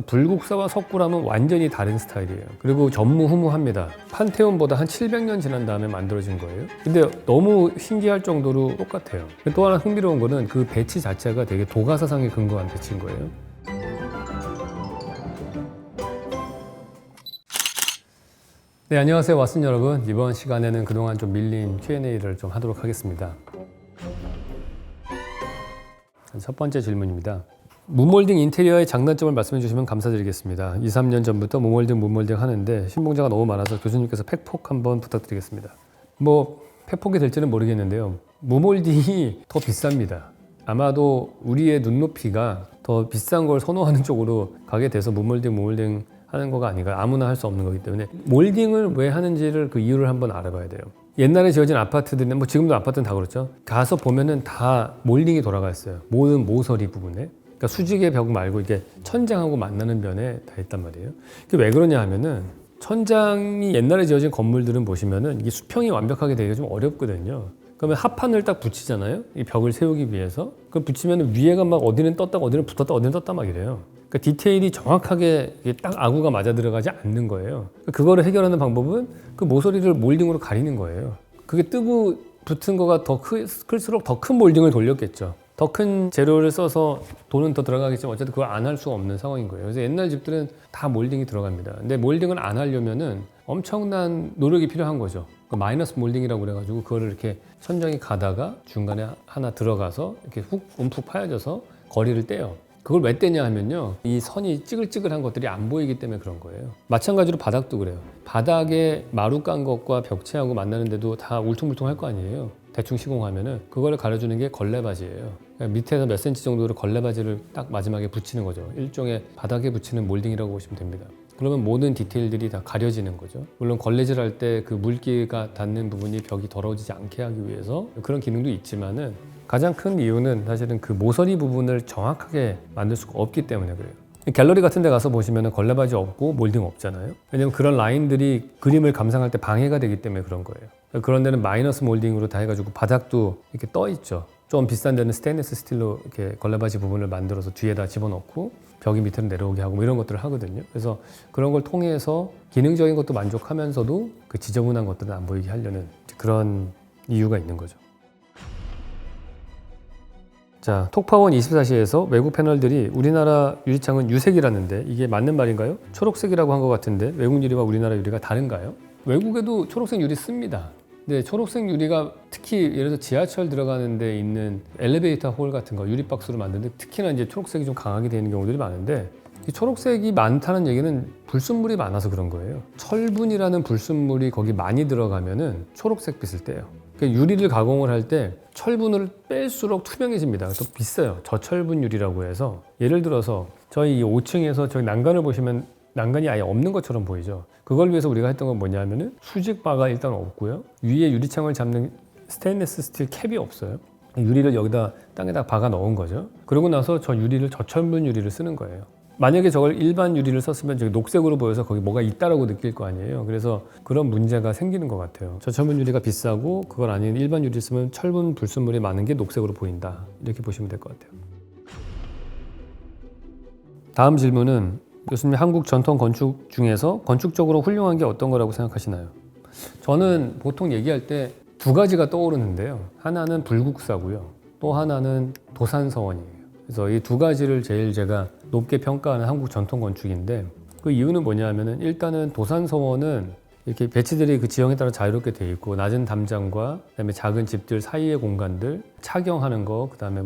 불국사와 석굴암은 완전히 다른 스타일이에요. 그리고 전무후무합니다. 판테온보다 한 700년 지난 다음에 만들어진 거예요. 근데 너무 신기할 정도로 똑같아요. 또 하나 흥미로운 거는 그 배치 자체가 되게 도가사상에 근거한 배치인 거예요. 네, 안녕하세요, 왓슨 여러분. 이번 시간에는 그동안 좀 밀린 Q&A를 좀 하도록 하겠습니다. 첫 번째 질문입니다. 무몰딩 인테리어의 장단점을 말씀해 주시면 감사드리겠습니다. 2, 3년 전부터 무몰딩 하는데 신봉자가 너무 많아서 교수님께서 팩폭 한번 부탁드리겠습니다. 팩폭이 될지는 모르겠는데요. 무몰딩이 더 비쌉니다. 아마도 우리의 눈높이가 더 비싼 걸 선호하는 쪽으로 가게 돼서 무몰딩 하는 거가 아닌가. 아무나 할 수 없는 거기 때문에 몰딩을 왜 하는지를 그 이유를 한번 알아봐야 돼요. 옛날에 지어진 아파트들은 지금도 아파트는 다 그렇죠. 가서 보면은 다 몰딩이 돌아가 있어요. 모든 모서리 부분에. 그러니까 수직의 벽 말고 이게 천장하고 만나는 면에 다 있단 말이에요. 그게 왜 그러냐 하면은 천장이 옛날에 지어진 건물들은 보시면은 이게 수평이 완벽하게 되기가 좀 어렵거든요. 그러면 합판을 딱 붙이잖아요. 이 벽을 세우기 위해서. 그걸 붙이면 위에가 막 어디는 떴다가 어디는 붙었다 어디는 떴다 막 이래요. 그러니까 디테일이 정확하게 딱 아구가 맞아 들어가지 않는 거예요. 그거를 해결하는 방법은 그 모서리를 몰딩으로 가리는 거예요. 그게 뜨고 붙은 거가 더 클수록 더 큰 몰딩을 돌렸겠죠. 더 큰 재료를 써서 돈은 더 들어가겠지만 어쨌든 그걸 안 할 수 없는 상황인 거예요. 그래서 옛날 집들은 다 몰딩이 들어갑니다. 근데 몰딩을 안 하려면은 엄청난 노력이 필요한 거죠. 마이너스 몰딩이라고 그래가지고 그거를 이렇게 천장이 가다가 중간에 하나 들어가서 이렇게 훅 움푹 파여져서 거리를 떼요. 그걸 왜 떼냐 하면요, 이 선이 찌글찌글한 것들이 안 보이기 때문에 그런 거예요. 마찬가지로 바닥도 그래요. 바닥에 마루 깐 것과 벽체하고 만나는데도 다 울퉁불퉁할 거 아니에요. 대충 시공하면은 그거를 가려주는 게 걸레바지예요. 그러니까 밑에서 몇 센치 정도로 걸레바지를 딱 마지막에 붙이는 거죠. 일종의 바닥에 붙이는 몰딩이라고 보시면 됩니다. 그러면 모든 디테일들이 다 가려지는 거죠. 물론 걸레질 할 때 그 물기가 닿는 부분이 벽이 더러워지지 않게 하기 위해서 그런 기능도 있지만은 가장 큰 이유는 사실은 그 모서리 부분을 정확하게 만들 수가 없기 때문에 그래요. 갤러리 같은 데 가서 보시면 걸레바지 없고 몰딩 없잖아요. 왜냐면 그런 라인들이 그림을 감상할 때 방해가 되기 때문에 그런 거예요. 그런 데는 마이너스 몰딩으로 다 해가지고 바닥도 이렇게 떠 있죠. 좀 비싼 데는 스테인리스 스틸로 이렇게 걸레바지 부분을 만들어서 뒤에다 집어넣고 벽이 밑으로 내려오게 하고 이런 것들을 하거든요. 그래서 그런 걸 통해서 기능적인 것도 만족하면서도 그 지저분한 것들은 안 보이게 하려는 그런 이유가 있는 거죠. 자, 톡파원 24시에서 외국 패널들이 우리나라 유리창은 유색이라는데 이게 맞는 말인가요? 초록색이라고 한 것 같은데 외국 유리와 우리나라 유리가 다른가요? 외국에도 초록색 유리 씁니다. 근데 초록색 유리가 특히 예를 들어서 지하철 들어가는 데 있는 엘리베이터 홀 같은 거 유리박스로 만드는데 특히나 이제 초록색이 좀 강하게 되는 경우들이 많은데 이 초록색이 많다는 얘기는 불순물이 많아서 그런 거예요. 철분이라는 불순물이 거기 많이 들어가면은 초록색 빛을 떼요. 그러니까 유리를 가공을 할 때 철분을 뺄수록 투명해집니다. 더 비싸요. 저철분 유리라고 해서 예를 들어서 저희 5층에서 저희 난간을 보시면 난간이 아예 없는 것처럼 보이죠. 그걸 위해서 우리가 했던 건 뭐냐면은 수직바가 일단 없고요. 위에 유리창을 잡는 스테인리스 스틸 캡이 없어요. 유리를 여기다 땅에다 박아 넣은 거죠. 그러고 나서 저 유리를 저철분 유리를 쓰는 거예요. 만약에 저걸 일반 유리를 썼으면 저기 녹색으로 보여서 거기 뭐가 있다라고 느낄 거 아니에요. 그래서 그런 문제가 생기는 것 같아요. 저철분 유리가 비싸고 그걸 아닌 일반 유리 쓰면 철분 불순물이 많은 게 녹색으로 보인다. 이렇게 보시면 될 것 같아요. 다음 질문은 교수님, 한국 전통 건축 중에서 건축적으로 훌륭한 게 어떤 거라고 생각하시나요? 저는 보통 얘기할 때 두 가지가 떠오르는데요. 하나는 불국사고요. 또 하나는 도산서원이에요. 그래서 이 두 가지를 제일 제가 높게 평가하는 한국 전통 건축인데 그 이유는 뭐냐 하면은 일단은 도산서원은 이렇게 배치들이 그 지형에 따라 자유롭게 되어 있고 낮은 담장과 그다음에 작은 집들 사이의 공간들 착용하는 거 그다음에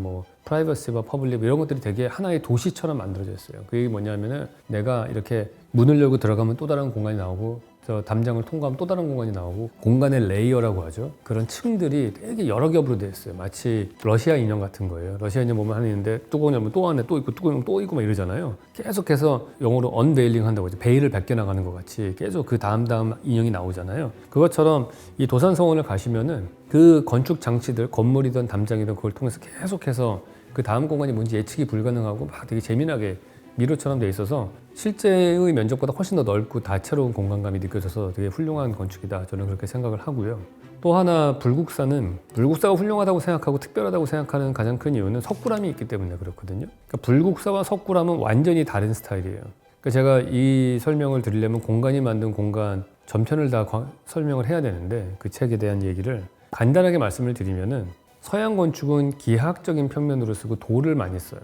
프라이버시와 퍼블릭 이런 것들이 되게 하나의 도시처럼 만들어져 있어요. 그게 뭐냐면은 내가 이렇게 문을 열고 들어가면 또 다른 공간이 나오고 저 담장을 통과하면 또 다른 공간이 나오고 공간의 레이어라고 하죠. 그런 층들이 되게 여러 겹으로 되어 있어요. 마치 러시아 인형 같은 거예요. 러시아 인형 보면 하나 있는데 뚜껑 열면 또 안에 또 있고 뚜껑 열면 또 있고 막 이러잖아요. 계속해서 영어로 언베일링 한다고 하죠. 베일을 벗겨나가는 것 같이 계속 그 다음 인형이 나오잖아요. 그것처럼 이 도산서원을 가시면은 그 건축 장치들 건물이든 담장이든 그걸 통해서 계속해서 그 다음 공간이 뭔지 예측이 불가능하고 막 되게 재미나게 미로처럼 돼 있어서 실제의 면적보다 훨씬 더 넓고 다채로운 공간감이 느껴져서 되게 훌륭한 건축이다. 저는 그렇게 생각을 하고요. 또 하나 불국사가 훌륭하다고 생각하고 특별하다고 생각하는 가장 큰 이유는 석굴암이 있기 때문에 그렇거든요. 그러니까 불국사와 석굴암은 완전히 다른 스타일이에요. 그러니까 제가 이 설명을 드리려면 공간이 만든 공간 전편을 다 설명을 해야 되는데 그 책에 대한 얘기를 간단하게 말씀을 드리면은 서양 건축은 기하학적인 평면으로 쓰고 돌을 많이 써요.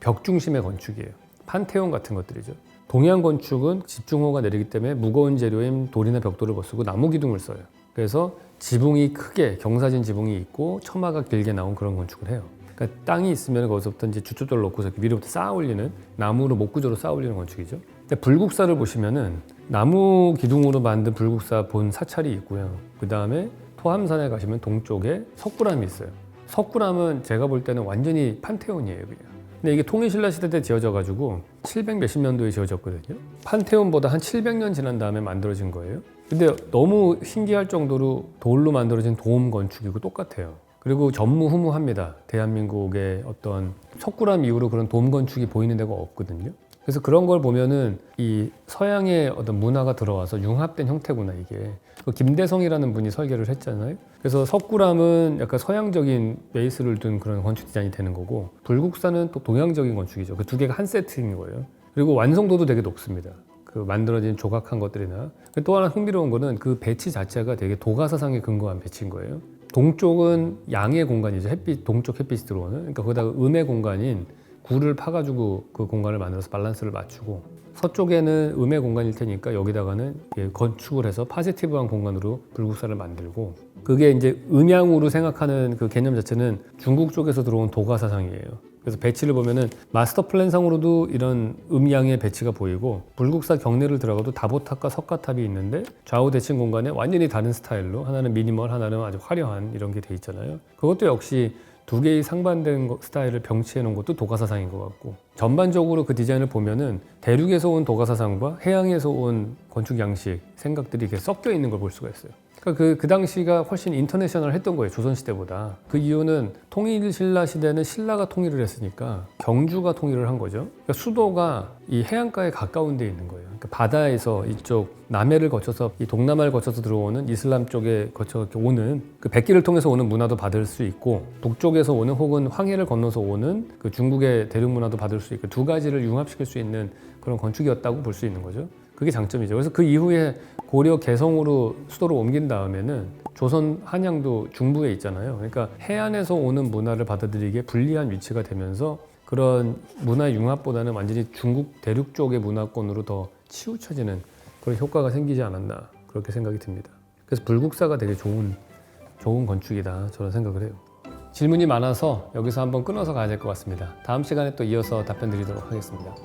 벽 중심의 건축이에요. 판테온 같은 것들이죠. 동양 건축은 집중호우가 내리기 때문에 무거운 재료인 돌이나 벽돌을 못 쓰고 나무 기둥을 써요. 그래서 지붕이 크게 경사진 지붕이 있고 처마가 길게 나온 그런 건축을 해요. 그러니까 땅이 있으면 거기서부터 이제 주춧돌 놓고서 위로부터 쌓아 올리는 나무로 목구조로 쌓아 올리는 건축이죠. 근데 불국사를 보시면은 나무 기둥으로 만든 불국사 본 사찰이 있고요. 그 다음에 토함산에 가시면 동쪽에 석굴암이 있어요. 석굴암은 제가 볼 때는 완전히 판테온이에요, 그냥. 근데 이게 통일신라 시대 때 지어져 가지고 700 몇십 년도에 지어졌거든요. 판테온보다 한 700년 지난 다음에 만들어진 거예요. 근데 너무 신기할 정도로 돌로 만들어진 도움 건축이고 똑같아요. 그리고 전무후무합니다. 대한민국의 어떤 석굴암 이후로 그런 도움 건축이 보이는 데가 없거든요. 그래서 그런 걸 보면은 이 서양의 어떤 문화가 들어와서 융합된 형태구나, 이게. 그 김대성이라는 분이 설계를 했잖아요. 그래서 석굴암은 약간 서양적인 베이스를 둔 그런 건축 디자인이 되는 거고, 불국사는 또 동양적인 건축이죠. 그 두 개가 한 세트인 거예요. 그리고 완성도도 되게 높습니다. 그 만들어진 조각한 것들이나. 또 하나 흥미로운 거는 그 배치 자체가 되게 도가사상에 근거한 배치인 거예요. 동쪽은 양의 공간이죠. 햇빛, 동쪽 햇빛이 들어오는. 그러니까 거기다가 음의 공간인 굴을 파가지고 그 공간을 만들어서 밸런스를 맞추고, 서쪽에는 음의 공간일 테니까 여기다가는 건축을 해서 파지티브한 공간으로 불국사를 만들고, 그게 이제 음양으로 생각하는 그 개념 자체는 중국 쪽에서 들어온 도가사상이에요. 그래서 배치를 보면은 마스터 플랜상으로도 이런 음양의 배치가 보이고, 불국사 경내를 들어가도 다보탑과 석가탑이 있는데 좌우 대칭 공간에 완전히 다른 스타일로, 하나는 미니멀, 하나는 아주 화려한 이런 게 돼 있잖아요. 그것도 역시 두 개의 상반된 스타일을 병치해 놓은 것도 도가사상인 것 같고, 전반적으로 그 디자인을 보면은 대륙에서 온 도가사상과 해양에서 온 건축 양식, 생각들이 이렇게 섞여 있는 걸 볼 수가 있어요. 그러니까 그 당시가 훨씬 인터내셔널 했던 거예요, 조선시대보다. 그 이유는 통일신라 시대는 신라가 통일을 했으니까 경주가 통일을 한 거죠. 그러니까 수도가 이 해안가에 가까운 데 있는 거예요. 그러니까 바다에서 이쪽 남해를 거쳐서 이 동남아를 거쳐서 들어오는 이슬람 쪽에 거쳐 오는 그 백기를 통해서 오는 문화도 받을 수 있고, 북쪽에서 오는 혹은 황해를 건너서 오는 그 중국의 대륙 문화도 받을 수 있고, 두 가지를 융합시킬 수 있는 그런 건축이었다고 볼 수 있는 거죠. 그게 장점이죠. 그래서 그 이후에 고려 개성으로 수도를 옮긴 다음에는 조선 한양도 중부에 있잖아요. 그러니까 해안에서 오는 문화를 받아들이기에 불리한 위치가 되면서 그런 문화 융합보다는 완전히 중국 대륙 쪽의 문화권으로 더 치우쳐지는 그런 효과가 생기지 않았나, 그렇게 생각이 듭니다. 그래서 불국사가 되게 좋은 건축이다, 저는 생각을 해요. 질문이 많아서 여기서 한번 끊어서 가야 될 것 같습니다. 다음 시간에 또 이어서 답변 드리도록 하겠습니다.